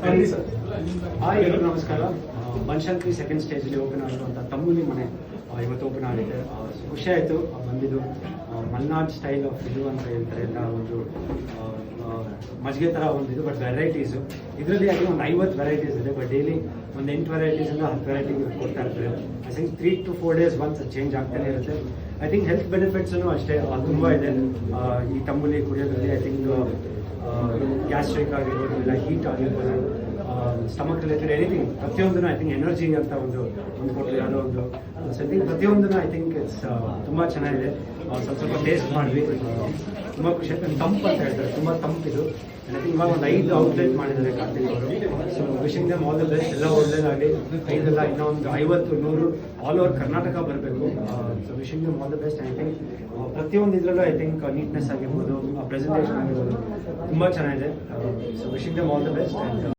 ಖಂಡಿತ sir. Hi ಎಲ್ಲರೂ ನಮಸ್ಕಾರ. ಬನಶಂಕರಿ ಸೆಕೆಂಡ್ ಸ್ಟೇಜಲ್ಲಿ ಓಪನ್ ಆಗಿರುವಂಥ ತಂಬುಲಿ ಮನೆ ಇವತ್ತು ಓಪನ್ ಆಗಿದೆ. ಖುಷಿ ಆಯಿತು ಬಂದಿದ್ದು. ಮಲ್ನಾಡ್ ಸ್ಟೈಲ್ ಆಫ್ ಇದು ಅಂತ ಹೇಳ್ತಾರೆ, ಎಲ್ಲ ಒಂದು ಮಜ್ಜಿಗೆ ಥರ ಒಂದು ಇದು, ಬಟ್ ವೆರೈಟೀಸು ಇದರಲ್ಲಿ ಆಗಿ ಒಂದು 50 ವೆರೈಟೀಸ್ ಇದೆ. ಬಟ್ ಡೈಲಿ ಒಂದು 8 ವೆರೈಟೀಸಿಂದ 10 ವೆರೈಟಿ ಕೊಡ್ತಾ ಇರ್ತಾರೆ. I think 3 to 4 days once change ಆಗ್ತಾನೆ ಇರುತ್ತೆ. ಐ ಥಿಂಕ್ ಹೆಲ್ತ್ ಬೆನಿಫಿಟ್ಸೂ ಅಷ್ಟೇ ತುಂಬ ಇದೆ ಈ ತಂಬುಲಿ ಕುಡಿಯೋದ್ರಲ್ಲಿ. ಐ ಥಿಂಕ್ ಗ್ಯಾಸ್ಟ್ರಿಕ್ ಆಗಿರ್ಬೋದು, ಇಲ್ಲ ಹೀಟ್ ಆಗಿರ್ಬೋದು, ಸ್ಟಮಕ್ ರಿಲೇಟೆಡ್ ಎನಿಥಿಂಗ್, ಪ್ರತಿಯೊಂದನ್ನು ಐ ಥಿಂಕ್ ಎನರ್ಜಿ ಅಂತ ಒಂದು ಕೊಟ್ಟರೆ ಯಾವುದೋ ಒಂದು. ಸೊ ಐ ಥಿಂಕ್ ಪ್ರತಿಯೊಂದನ್ನು ಐ ಥಿಂಕ್ ಇಟ್ಸ್ ತುಂಬ ಚೆನ್ನಾಗಿದೆ. ಸ್ವಲ್ಪ ಟೇಸ್ಟ್ ಮಾಡಿದ್ವಿ, ತುಂಬ ಖುಷಿ ಆಯ್ತು. ತಂಪು ಅಂತ ಹೇಳ್ತಾರೆ, ತುಂಬ ತಂಪಿದು. ಐ ಥಿಂಕ್ ಇವಾಗ ಒಂದು 5 ಔಟ್ಲೆಟ್ ಮಾಡಿದ್ದಾರೆ ಕಾರ್ತಿಕ್ ಅವರು. So wishing dum all the best, ಎಲ್ಲ ಒಳ್ಳೆಯದಾಗಲಿ. 5 ಅಲ್ಲ, ಇನ್ನೊಂದು 50, 100 ಆಲ್ ಓವರ್ ಕರ್ನಾಟಕ ಬರಬೇಕು. So wishing dum all the best. I think ಪ್ರತಿಯೊಂದು ಇದರಲ್ಲೂ ಐ ಥಿಂಕ್ ನೀಟ್ನೆಸ್ ಆಗಿರ್ಬೋದು, ಪ್ರೆಸೆಂಟೇಷನ್ ಆಗಿರ್ಬೋದು ತುಂಬ ಚೆನ್ನಾಗಿದೆ. So wishing dum all the best.